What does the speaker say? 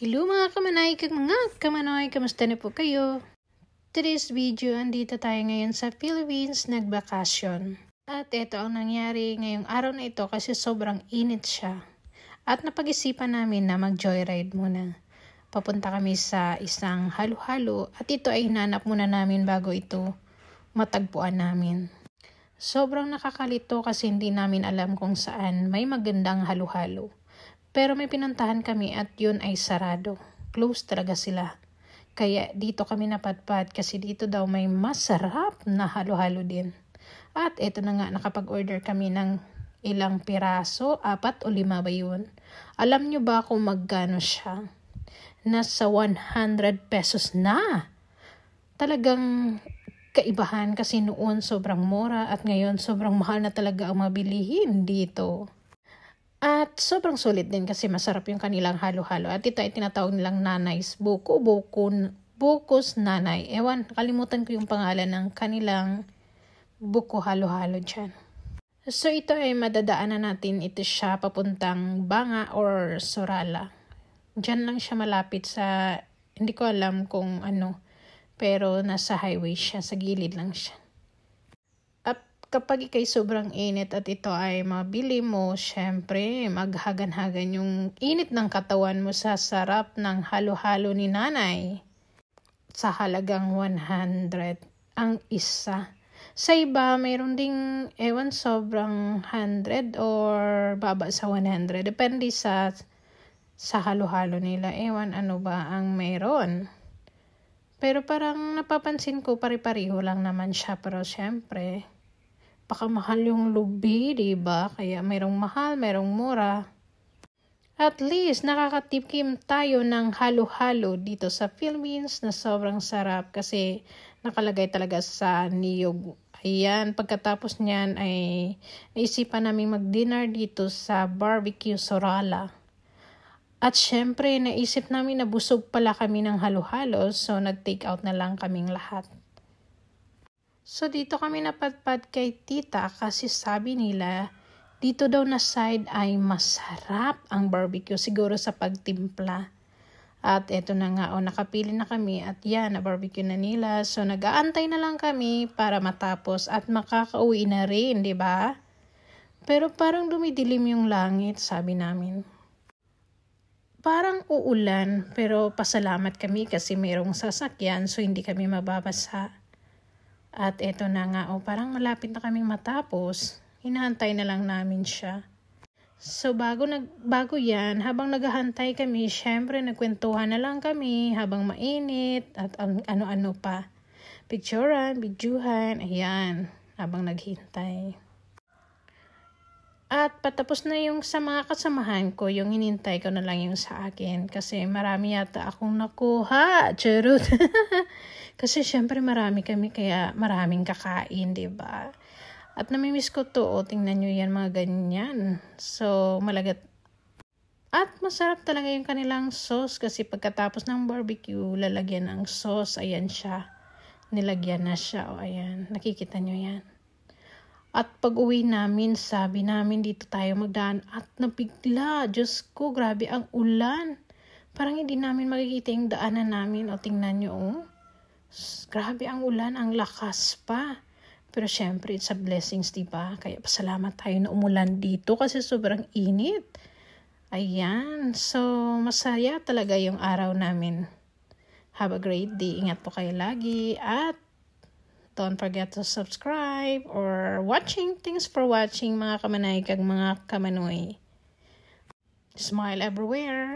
Hello mga kamanoy, kamusta na po kayo? Today's video, andito tayo ngayon sa Philippines, nagbakasyon. At ito ang nangyari ngayong araw na ito kasi sobrang init siya. At napag-isipan namin na mag-joyride muna. Papunta kami sa isang halo-halo at ito ay hinanap muna namin bago ito matagpuan namin. Sobrang nakakalito kasi hindi namin alam kung saan may magandang halo-halo. Pero may pinuntahan kami at yun ay sarado. Close talaga sila. Kaya dito kami napadpad kasi dito daw may masarap na halo-halo din. At eto na nga, nakapag-order kami ng ilang piraso, 4 o 5 ba yun? Alam nyo ba kung magkano siya? Nasa 100 pesos na. Talagang kaibahan kasi noon sobrang mura at ngayon sobrang mahal na talaga ang mabilihin dito. At sobrang sulit din kasi masarap yung kanilang halo-halo. At ito ay tinatawag nilang Nanay's Buko's Nanay. Ewan, kalimutan ko yung pangalan ng kanilang buko halo-halo dyan. So ito ay madadaanan natin. Ito siya papuntang Banga or Sorala. Dyan lang siya malapit sa, hindi ko alam kung ano. Pero nasa highway siya, sa gilid lang siya. Kapag ikay sobrang init at ito ay mabili mo, syempre maghagan-hagan yung init ng katawan mo sa sarap ng halo-halo ni nanay. Sa halagang 100 ang isa. Sa iba, mayroon ding sobrang 100 or baba sa 100. Depende sa halo-halo nila. Ano ba ang mayroon. Pero parang napapansin ko pare-pareho lang naman siya. Pero syempre, baka mahal yung lubi, diba? Kaya mayroong mahal, mayroong mura. At least, nakakatikim tayo ng halo-halo dito sa Philippines na sobrang sarap kasi nakalagay talaga sa niyog. Ayan, pagkatapos niyan ay naisipan namin mag-dinner dito sa Barbecue Sorala. At syempre, naisip namin na busog pala kami ng halo-halo, so nag-take out na lang kaming lahat. So dito kami napadpad kay tita kasi sabi nila dito daw na side ay masarap ang barbecue siguro sa pagtimpla. At eto na nga, nakapili na kami at yan, na-barbecue na nila. So nag-aantay na lang kami para matapos at makakauwi na rin, di ba? Pero parang dumidilim yung langit, sabi namin. Parang uulan pero pasalamat kami kasi mayroong sasakyan so hindi kami mababasa. At eto na nga, parang malapit na kaming matapos. Hinahantay na lang namin siya. So bago yan, habang naghahantay kami, syempre nagkwentuhan na lang kami habang mainit at ano-ano pa. Picturean, bidyuhan, ayan, habang naghintay. At patapos na yung sa mga kasamahan ko, yung hinintay ko na lang yung sa akin. Kasi marami yata akong nakuha. Charot. Kasi syempre marami kami kaya maraming kakain, diba? At namimiss ko to. Tingnan nyo yan mga ganyan. So malagat. At masarap talaga yung kanilang sauce. Kasi pagkatapos ng barbecue, lalagyan ng sauce. Ayan siya. Nilagyan na siya. Ayan. Nakikita nyo yan. At pag uwi namin, sabi namin dito tayo magdaan at nabigla. Diyos ko, grabe ang ulan. Parang hindi namin makikita yung daanan namin. Tingnan nyo, grabe ang ulan, ang lakas pa. Pero syempre, it's a blessings, diba? Kaya pasalamat tayo na umulan dito kasi sobrang init. Ayan, so masaya talaga yung araw namin. Have a great day. Ingat po kayo lagi at don't forget to subscribe or watching. Thanks for watching mga kamanay kag mga kamanoy. Smile everywhere.